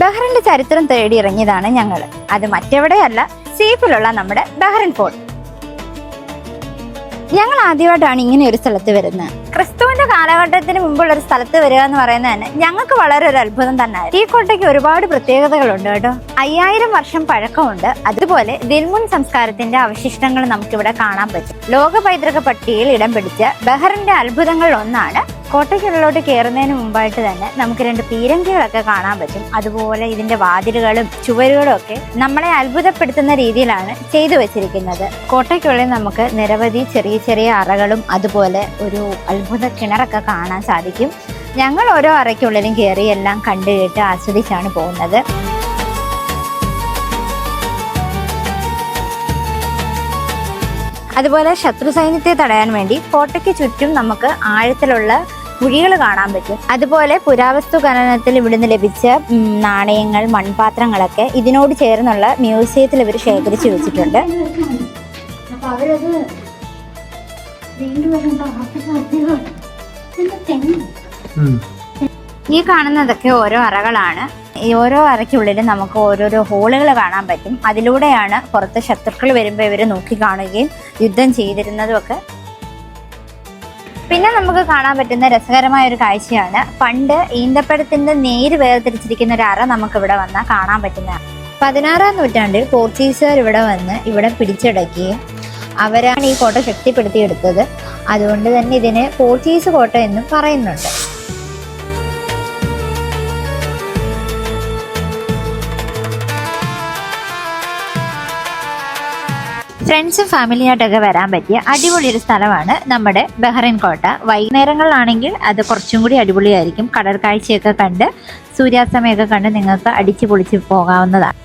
ബഹ്റിന്റെ ചരിത്രം തേടി ഇറങ്ങിയതാണ് ഞങ്ങൾ. അത് മറ്റെവിടെയല്ല, സീഫിലുള്ള നമ്മുടെ ബഹ്റിൻ ഫോർട്ട്. ഞങ്ങൾ ആദ്യമായിട്ടാണ് ഇങ്ങനെ ഒരു സ്ഥലത്ത് വരുന്നത്. ക്രിസ്തുവിന്റെ കാലഘട്ടത്തിന് മുമ്പുള്ള ഒരു സ്ഥലത്ത് വരിക എന്ന് പറയുന്നത് തന്നെ ഞങ്ങൾക്ക് വളരെ ഒരു അത്ഭുതം തന്നെയായിരുന്നു. ഈ കോട്ടയ്ക്ക് ഒരുപാട് പ്രത്യേകതകളുണ്ട് കേട്ടോ. 5000 വർഷം പഴക്കമുണ്ട്. അതുപോലെ ദിൽമുൻ സംസ്കാരത്തിന്റെ അവശിഷ്ടങ്ങൾ നമുക്കിവിടെ കാണാൻ പറ്റും. ലോക പൈതൃക പട്ടികയിൽ ഇടം പിടിച്ച ബഹ്റിന്റെ അത്ഭുതങ്ങളിൽ ഒന്നാണ്. കോട്ടയ്ക്കുള്ളിലോട്ട് കയറുന്നതിന് മുമ്പായിട്ട് തന്നെ നമുക്ക് 2 പീരങ്കികളൊക്കെ കാണാൻ പറ്റും. അതുപോലെ ഇതിന്റെ വാതിലുകളും ചുവരുകളും ഒക്കെ നമ്മളെ അത്ഭുതപ്പെടുത്തുന്ന രീതിയിലാണ് ചെയ്തു വെച്ചിരിക്കുന്നത്. കോട്ടയ്ക്കുള്ളിൽ നമുക്ക് നിരവധി ചെറിയ ചെറിയ അറകളും അതുപോലെ ഒരു അത്ഭുത കിണറൊക്കെ കാണാൻ സാധിക്കും. ഞങ്ങൾ ഓരോ അറയ്ക്കുള്ളിലും കയറി എല്ലാം കണ്ടു കേട്ട് ആസ്വദിച്ചാണ് പോകുന്നത്. അതുപോലെ ശത്രു സൈന്യത്തെ തടയാൻ വേണ്ടി കോട്ടയ്ക്ക് ചുറ്റും നമുക്ക് ആഴത്തിലുള്ള കുഴികൾ കാണാൻ പറ്റും. അതുപോലെ പുരാവസ്തു ഖനനത്തിൽ ഇവിടുന്ന് ലഭിച്ച നാണയങ്ങൾ, മൺപാത്രങ്ങളൊക്കെ ഇതിനോട് ചേർന്നുള്ള മ്യൂസിയത്തിൽ ഇവർ ശേഖരിച്ചു വെച്ചിട്ടുണ്ട്. ഈ കാണുന്നതൊക്കെ ഓരോ അറകളാണ്. ഈ ഓരോ അറയ്ക്കുള്ളിലും നമുക്ക് ഓരോരോ ഹോളുകൾ കാണാൻ പറ്റും. അതിലൂടെയാണ് പുറത്ത് ശത്രുക്കൾ വരുമ്പോൾ ഇവർ നോക്കി കാണുകയും യുദ്ധം ചെയ്തിരുന്നതും ഒക്കെ. പിന്നെ നമുക്ക് കാണാൻ പറ്റുന്ന രസകരമായ ഒരു കാഴ്ചയാണ്, പണ്ട് ഈന്തപ്പഴത്തിന്റെ നേര് വേർതിരിച്ചിരിക്കുന്ന ഒരു അറ നമുക്കിവിടെ വന്നാൽ കാണാൻ പറ്റുന്നതാണ്. 16-ാം നൂറ്റാണ്ടിൽ പോർച്ചുഗീസുകാർ ഇവിടെ വന്ന് ഇവിടെ പിടിച്ചടക്കുകയും അവരാണ് ഈ കോട്ട ശക്തിപ്പെടുത്തിയെടുത്തത്. അതുകൊണ്ട് തന്നെ ഇതിനെ പോർച്ചുഗീസ് കോട്ട എന്നും പറയുന്നുണ്ട്. ഫ്രണ്ട്സും ഫാമിലിയായിട്ടൊക്കെ വരാൻ പറ്റിയ അടിപൊളി ഒരു സ്ഥലമാണ് നമ്മുടെ ബഹ്റിൻ കോട്ട. വൈകുന്നേരങ്ങളിലാണെങ്കിൽ അത് കുറച്ചും കൂടി അടിപൊളിയായിരിക്കും. കടൽ കാഴ്ചയൊക്കെ കണ്ട് സൂര്യാസ്തമയമൊക്കെ കണ്ട് നിങ്ങൾക്ക് അടിച്ചു പൊളിച്ച് പോകാവുന്നതാണ്.